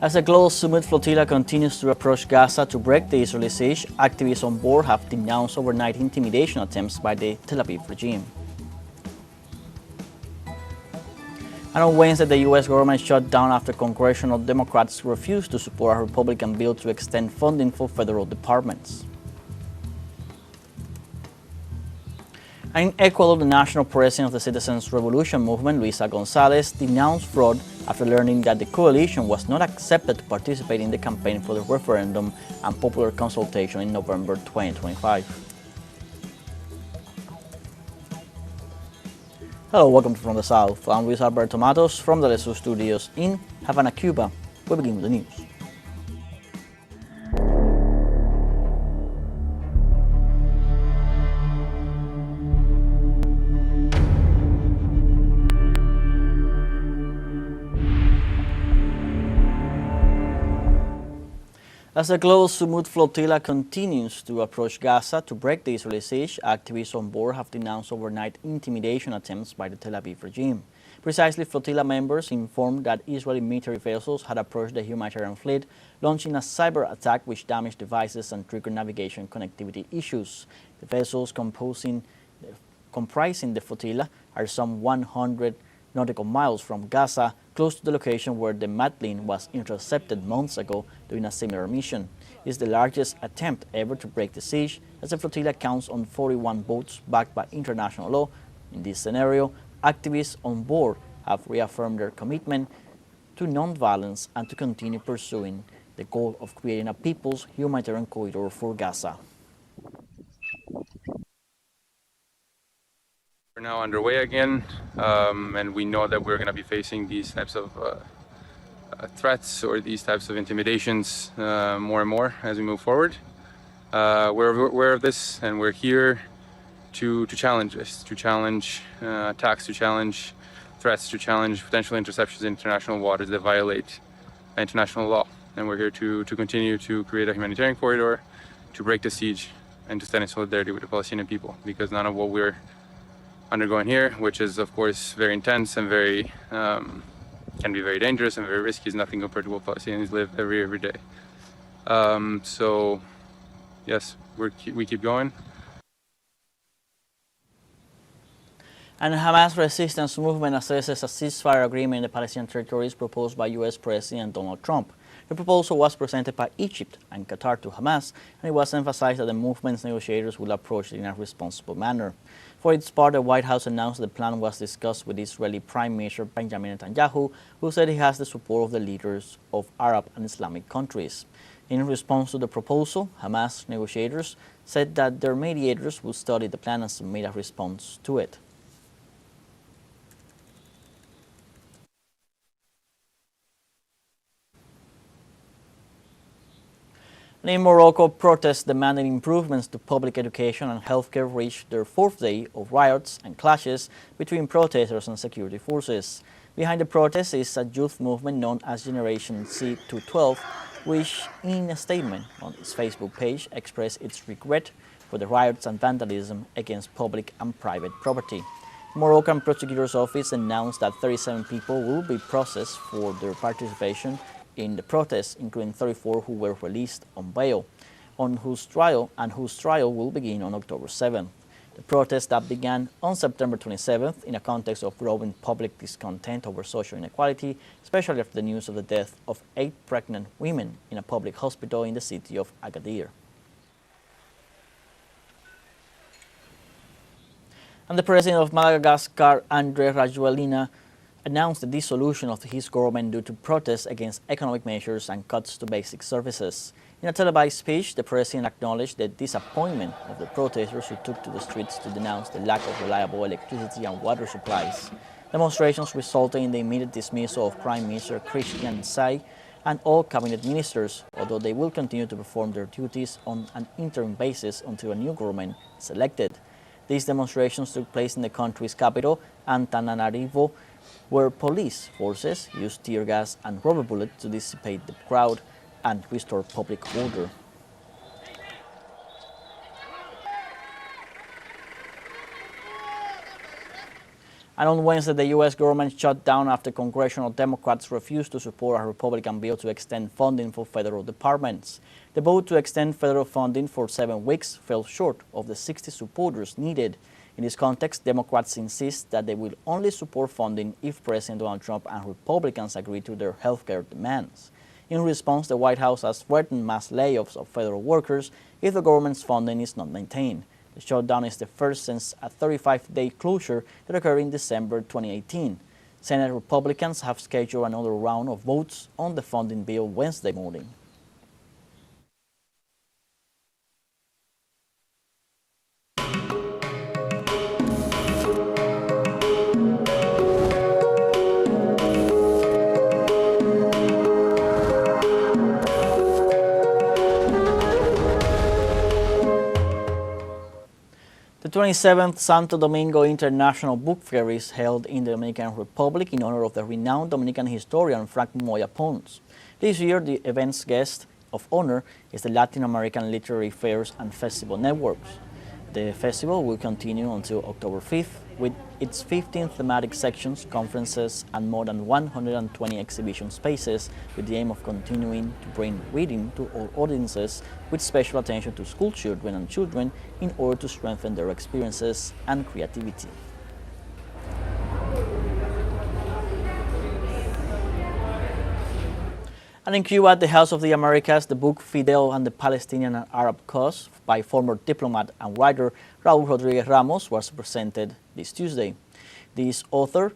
As the global Sumud Flotilla continues to approach Gaza to break the Israeli siege, activists on board have denounced overnight intimidation attempts by the Tel Aviv regime. And on Wednesday, the U.S. government shut down after congressional Democrats refused to support a Republican bill to extend funding for federal departments. And in Ecuador, the national president of the Citizens' Revolution Movement, Luisa Gonzalez, denounced fraud after learning that the coalition was not accepted to participate in the campaign for the referendum and popular consultation in November 2025. Hello, welcome from the South. I'm Luis Alberto Matos from the teleSUR studios in Havana, Cuba. We begin with the news. As the global Sumud Flotilla continues to approach Gaza to break the Israeli siege, activists on board have denounced overnight intimidation attempts by the Tel Aviv regime. Precisely, flotilla members informed that Israeli military vessels had approached the humanitarian fleet, launching a cyber attack which damaged devices and triggered navigation connectivity issues. The vessels comprising the flotilla are some 100 nautical miles from Gaza, close to the location where the Matlin was intercepted months ago during a similar mission. It's the largest attempt ever to break the siege, as the flotilla counts on 41 boats backed by international law. In this scenario, activists on board have reaffirmed their commitment to nonviolence and to continue pursuing the goal of creating a people's humanitarian corridor for Gaza. We're now underway again, and we know that we're going to be facing these types of threats or these types of intimidations more and more as we move forward. We're aware of this, and we're here to challenge this, to challenge attacks, to challenge threats, to challenge potential interceptions in international waters that violate international law. And we're here to continue to create a humanitarian corridor, to break the siege, and to stand in solidarity with the Palestinian people, because none of what we're undergoing here, which is of course very intense and very can be very dangerous and very risky, is nothing compared to what Palestinians live every day. So yes, we keep going. And the Hamas resistance movement assesses a ceasefire agreement in the Palestinian territories proposed by U.S. President Donald Trump. The proposal was presented by Egypt and Qatar to Hamas, and it was emphasized that the movement's negotiators will approach it in a responsible manner. For its part, the White House announced the plan was discussed with Israeli Prime Minister Benjamin Netanyahu, who said he has the support of the leaders of Arab and Islamic countries. In response to the proposal, Hamas negotiators said that their mediators will study the plan and submit a response to it. In Morocco, protests demanding improvements to public education and healthcare reached their fourth day of riots and clashes between protesters and security forces. Behind the protests is a youth movement known as Generation C212, which in a statement on its Facebook page expressed its regret for the riots and vandalism against public and private property. The Moroccan prosecutor's office announced that 37 people will be processed for their participation in the protests, including 34 who were released on bail, whose trial will begin on October 7th. The protests that began on September 27th in a context of growing public discontent over social inequality, especially after the news of the death of 8 pregnant women in a public hospital in the city of Agadir. And the president of Madagascar, André Rajoelina, announced the dissolution of his government due to protests against economic measures and cuts to basic services. In a televised speech, the president acknowledged the disappointment of the protesters who took to the streets to denounce the lack of reliable electricity and water supplies. Demonstrations resulted in the immediate dismissal of Prime Minister Christian Tsai and all cabinet ministers, although they will continue to perform their duties on an interim basis until a new government is elected. These demonstrations took place in the country's capital, Antananarivo, where police forces used tear gas and rubber bullets to dissipate the crowd and restore public order. And on Wednesday, the U.S. government shut down after congressional Democrats refused to support a Republican bill to extend funding for federal departments. The vote to extend federal funding for 7 weeks fell short of the 60 supporters needed. In this context, Democrats insist that they will only support funding if President Donald Trump and Republicans agree to their health care demands. In response, the White House has threatened mass layoffs of federal workers if the government's funding is not maintained. The shutdown is the first since a 35-day closure that occurred in December 2018. Senate Republicans have scheduled another round of votes on the funding bill Wednesday morning. The 27th Santo Domingo International Book Fair is held in the Dominican Republic in honor of the renowned Dominican historian Frank Moya Pons. This year, the event's guest of honor is the Latin American Literary Fairs and Festival Networks. The festival will continue until October 5th with its 15 thematic sections, conferences, and more than 120 exhibition spaces with the aim of continuing to bring reading to all audiences with special attention to school children and children in order to strengthen their experiences and creativity. And in Cuba, at the House of the Americas, the book Fidel and the Palestinian and Arab Cause by former diplomat and writer Raul Rodriguez Ramos was presented this Tuesday. This author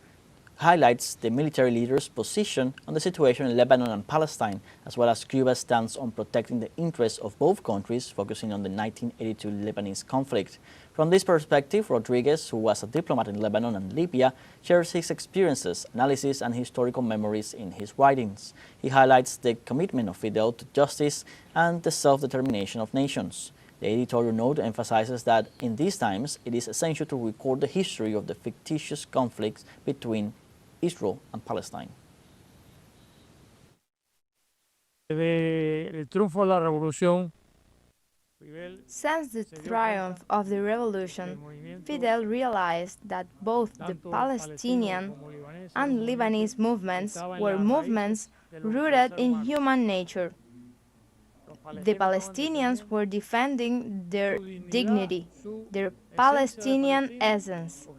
highlights the military leader's position on the situation in Lebanon and Palestine, as well as Cuba's stance on protecting the interests of both countries, focusing on the 1982 Lebanese conflict. From this perspective, Rodriguez, who was a diplomat in Lebanon and Libya, shares his experiences, analysis, and historical memories in his writings. He highlights the commitment of Fidel to justice and the self-determination of nations. The editorial note emphasizes that in these times, it is essential to record the history of the fictitious conflicts between Israel and Palestine. El triunfo de la revolución, Since the triumph of the revolution, Fidel realized that both the Palestinian and Lebanese movements were movements rooted in human nature. The Palestinians were defending their dignity, their Palestinian essence,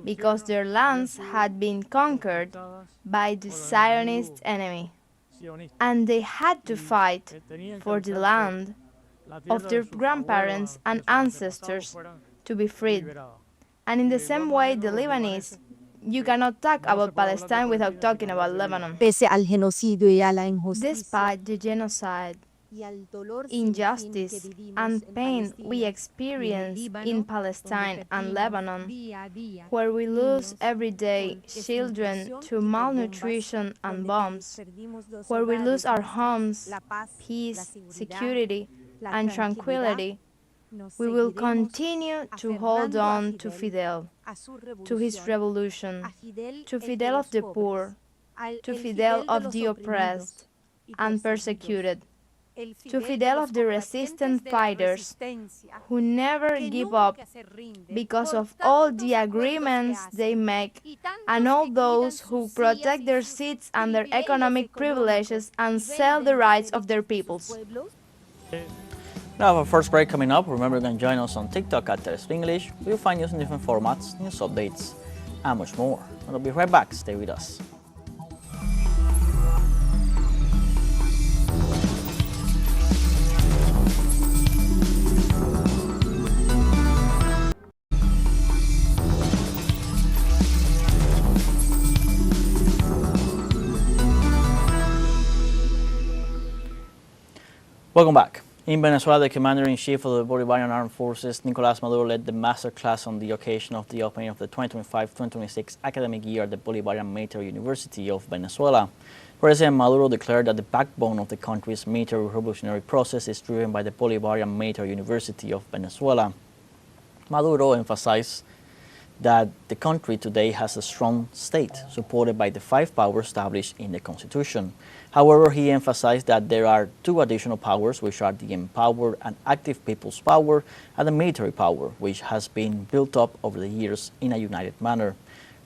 because their lands had been conquered by the Zionist enemy, and they had to fight for the land of their grandparents and ancestors to be freed. And in the same way, the Lebanese, you cannot talk about Palestine without talking about Lebanon. Pese al genocidio y a la injusticia, Despite the genocide, injustice, and pain we experience in Palestine and Lebanon, where we lose every day children to malnutrition and bombs, where we lose our homes, peace, security, and tranquility, we will continue to hold on to Fidel, to his revolution, to Fidel of the poor, to Fidel of the oppressed and persecuted, to Fidel of the resistant fighters who never give up because of all the agreements they make, and all those who protect their seats and their economic privileges and sell the rights of their peoples. Now, have a first break coming up. Remember, you can join us on TikTok at teleSUR English, where you'll find news in different formats, news updates, and much more. And we'll be right back. Stay with us. Welcome back. In Venezuela, the Commander-in-Chief of the Bolivarian Armed Forces, Nicolás Maduro, led the master class on the occasion of the opening of the 2025-2026 academic year at the Bolivarian Military University of Venezuela. President Maduro declared that the backbone of the country's military revolutionary process is driven by the Bolivarian Military University of Venezuela. Maduro emphasized that the country today has a strong state, supported by the 5 powers established in the Constitution. However, he emphasized that there are 2 additional powers, which are the empowered and active people's power and the military power, which has been built up over the years in a united manner.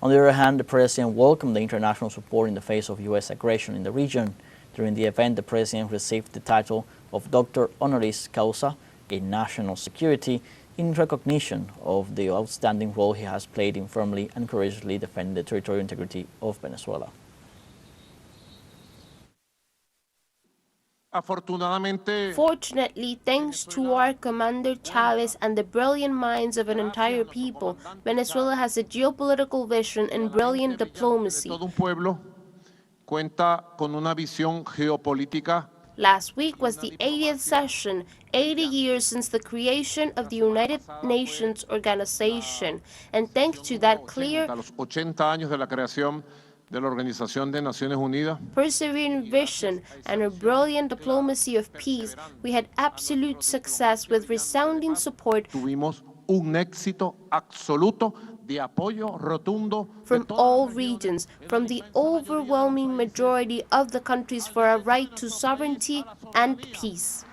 On the other hand, the president welcomed the international support in the face of U.S. aggression in the region. During the event, the president received the title of Doctor Honoris Causa in National Security in recognition of the outstanding role he has played in firmly and courageously defending the territorial integrity of Venezuela. Fortunately, thanks to our Commander Chavez and the brilliant minds of an entire people, Venezuela has a geopolitical vision and brilliant diplomacy. Last week was the 80th session, 80 years since the creation of the United Nations Organization, and thanks to that clear, persevering vision and a brilliant diplomacy of peace, we had absolute success with resounding support from all regions, from the overwhelming majority of the countries for our right to sovereignty and peace.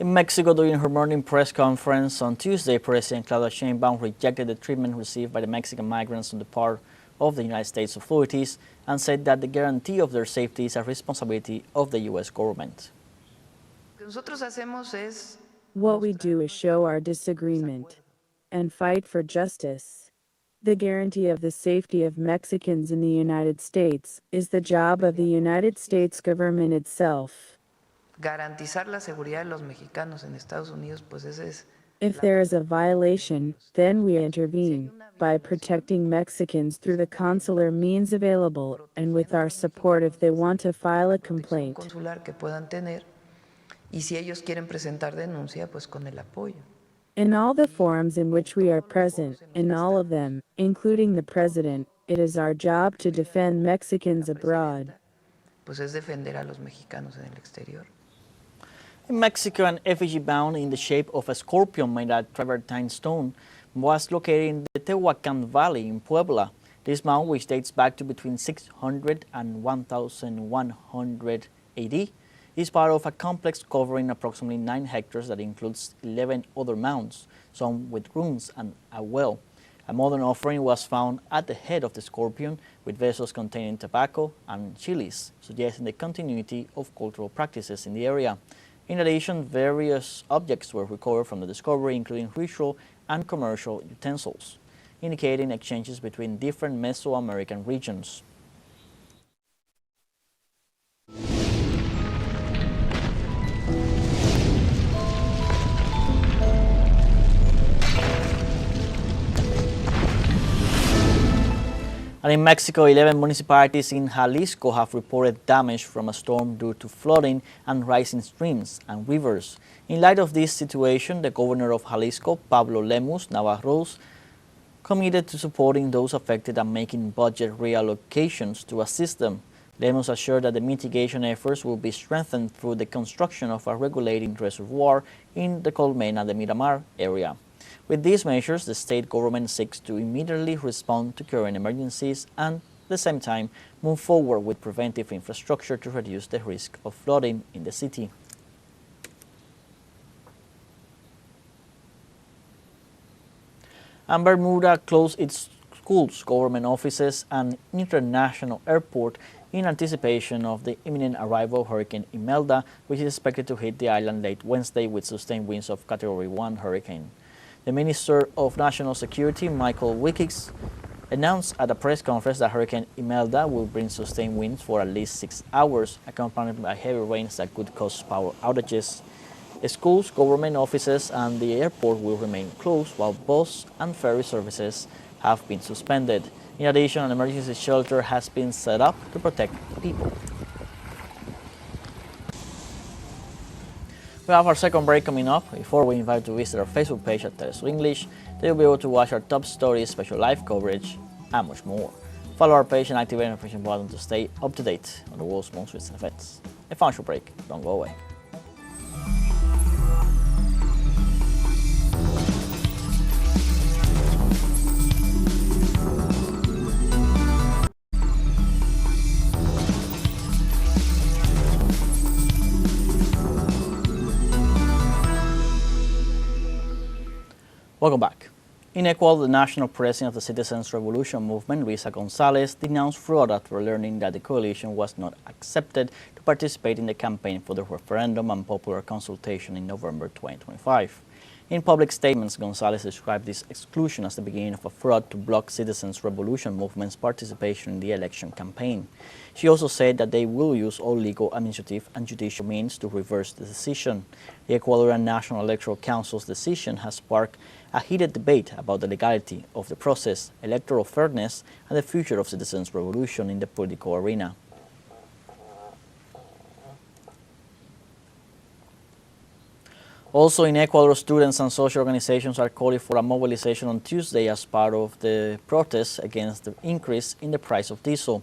In Mexico, during her morning press conference on Tuesday, President Claudia Sheinbaum rejected the treatment received by the Mexican migrants on the part of the United States authorities and said that the guarantee of their safety is a responsibility of the U.S. government. What we do is show our disagreement and fight for justice. The guarantee of the safety of Mexicans in the United States is the job of the United States government itself. If there is a violation, then we intervene by protecting Mexicans through the consular means available and with our support if they want to file a complaint. In all the forums in which we are present, in all of them, including the President, it is our job to defend Mexicans abroad. In Mexico, an effigy bound in the shape of a scorpion made of travertine stone was located in the Tehuacan Valley in Puebla. This mound, which dates back to between 600 and 1100 AD, is part of a complex covering approximately 9 hectares that includes 11 other mounds, some with rooms and a well. A modern offering was found at the head of the scorpion with vessels containing tobacco and chilies, suggesting the continuity of cultural practices in the area. In addition, various objects were recovered from the discovery, including ritual and commercial utensils, indicating exchanges between different Mesoamerican regions. And in Mexico, 11 municipalities in Jalisco have reported damage from a storm due to flooding and rising streams and rivers. In light of this situation, the governor of Jalisco, Pablo Lemus Navarros, committed to supporting those affected and making budget reallocations to assist them. Lemus assured that the mitigation efforts will be strengthened through the construction of a regulating reservoir in the Colmena de Miramar area. With these measures, the state government seeks to immediately respond to current emergencies and, at the same time, move forward with preventive infrastructure to reduce the risk of flooding in the city. And Bermuda closed its schools, government offices, and international airport in anticipation of the imminent arrival of Hurricane Imelda, which is expected to hit the island late Wednesday with sustained winds of Category 1 hurricane. The Minister of National Security, Michael Wickes, announced at a press conference that Hurricane Imelda will bring sustained winds for at least 6 hours, accompanied by heavy rains that could cause power outages. Schools, government offices, and the airport will remain closed, while bus and ferry services have been suspended. In addition, an emergency shelter has been set up to protect people. We have our second break coming up. Before we invite you to visit our Facebook page at teleSUR English, there you'll be able to watch our top stories, special live coverage, and much more. Follow our page and activate the notification button to stay up to date on the world's most recent events. A financial break. Don't go away. Welcome back. In Ecuador, the national president of the Citizens' Revolution Movement, Luisa Gonzalez, denounced fraud after learning that the coalition was not accepted to participate in the campaign for the referendum and popular consultation in November 2025. In public statements, Gonzalez described this exclusion as the beginning of a fraud to block Citizens' Revolution Movement's participation in the election campaign. She also said that they will use all legal, administrative, and judicial means to reverse the decision. The Ecuadorian National Electoral Council's decision has sparked a heated debate about the legality of the process, electoral fairness, and the future of Citizens' Revolution in the political arena. Also in Ecuador, students and social organizations are calling for a mobilization on Tuesday as part of the protests against the increase in the price of diesel.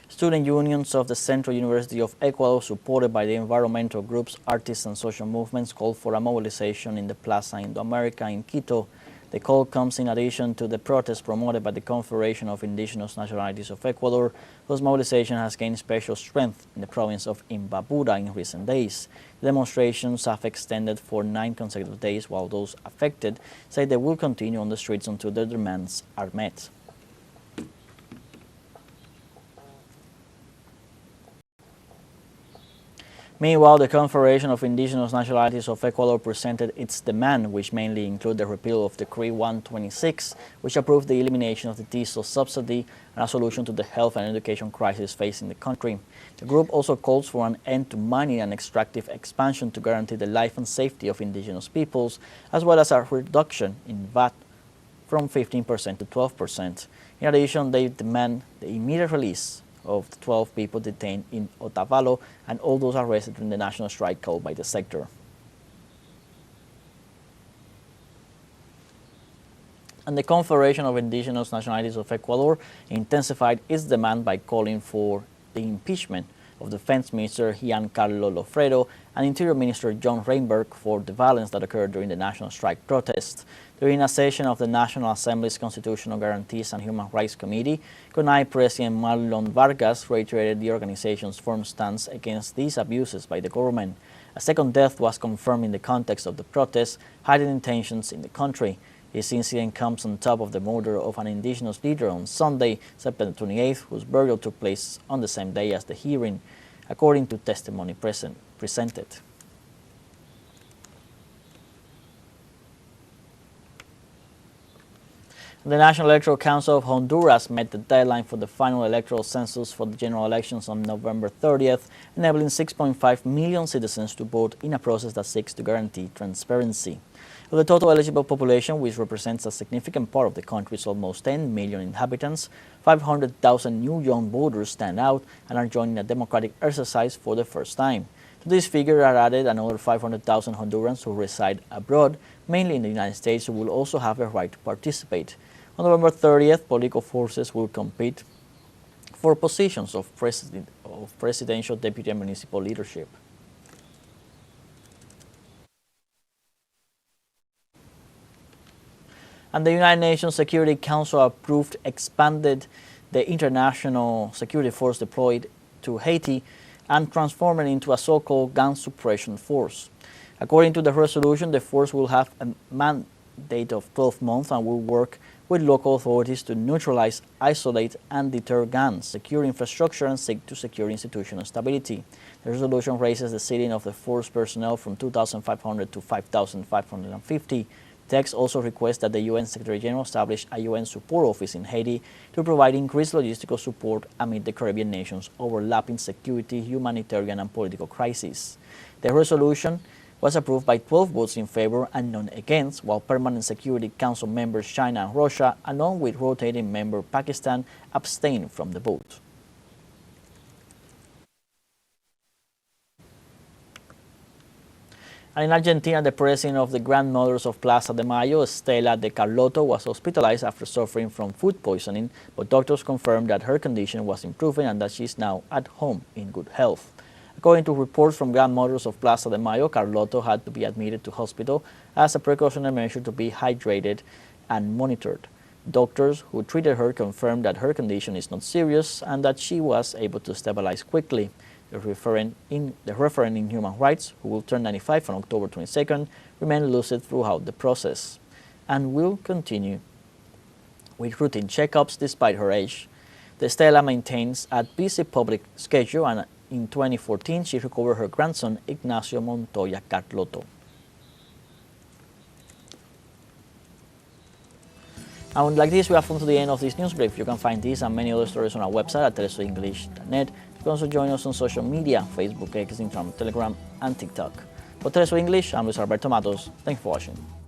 Student unions of the Central University of Ecuador, supported by the environmental groups, artists, and social movements, called for a mobilization in the Plaza Indoamerica in Quito. The call comes in addition to the protest promoted by the Confederation of Indigenous Nationalities of Ecuador, whose mobilization has gained special strength in the province of Imbabura in recent days. The demonstrations have extended for 9 consecutive days, while those affected say they will continue on the streets until their demands are met. Meanwhile, the Confederation of Indigenous Nationalities of Ecuador presented its demand, which mainly include the repeal of Decree 126, which approved the elimination of the diesel subsidy and a solution to the health and education crisis facing the country. The group also calls for an end to mining and extractive expansion to guarantee the life and safety of indigenous peoples, as well as a reduction in VAT from 15% to 12%. In addition, they demand the immediate release of the 12 people detained in Otavalo and all those arrested in the national strike called by the sector. And the Confederation of Indigenous Nationalities of Ecuador intensified its demand by calling for the impeachment of Defense Minister Giancarlo Lofredo and Interior Minister John Reinberg for the violence that occurred during the national strike protest. During a session of the National Assembly's Constitutional Guarantees and Human Rights Committee, CONAI President Marlon Vargas reiterated the organization's firm stance against these abuses by the government. A second death was confirmed in the context of the protests, hiding tensions in the country. This incident comes on top of the murder of an indigenous leader on Sunday, September 28th, whose burial took place on the same day as the hearing, according to testimony presented. The National Electoral Council of Honduras met the deadline for the final electoral census for the general elections on November 30th, enabling 6.5 million citizens to vote in a process that seeks to guarantee transparency. Of the total eligible population, which represents a significant part of the country's almost 10 million inhabitants, 500,000 new young voters stand out and are joining a democratic exercise for the first time. To this figure are added another 500,000 Hondurans who reside abroad, mainly in the United States, who will also have the right to participate. On November 30th, political forces will compete for positions of presidential, deputy, and municipal leadership. And the United Nations Security Council approved expanded the international security force deployed to Haiti and transformed it into a so-called gun suppression force. According to the resolution, the force will have a mandate of 12 months and will work with local authorities to neutralize, isolate, and deter guns, secure infrastructure, and seek to secure institutional stability. The resolution raises the ceiling of the force personnel from 2,500 to 5,550. The text also requests that the UN Secretary General establish a UN support office in Haiti to provide increased logistical support amid the Caribbean nations' overlapping security, humanitarian, and political crises. The resolution was approved by 12 votes in favor and none against, while Permanent Security Council members China and Russia, along with rotating member Pakistan, abstained from the vote. And in Argentina, the president of the Grandmothers of Plaza de Mayo, Estela de Carlotto, was hospitalized after suffering from food poisoning, but doctors confirmed that her condition was improving and that she is now at home in good health. According to reports from Grandmothers of Plaza de Mayo, Carlotto had to be admitted to hospital as a precautionary measure to be hydrated and monitored. Doctors who treated her confirmed that her condition is not serious and that she was able to stabilize quickly. The referent in human rights, who will turn 95 on October 22nd, remained lucid throughout the process and will continue with routine checkups despite her age. The Stella maintains a busy public schedule, and in 2014 she recovered her grandson Ignacio Montoya Carlotto. And like this, we have come to the end of this news brief. You can find this and many other stories on our website at telesurenglish.net. You can also join us on social media, Facebook, X, Instagram, Telegram, and TikTok. For TeleSUR English, I'm Luis Alberto Matos. Thanks for watching.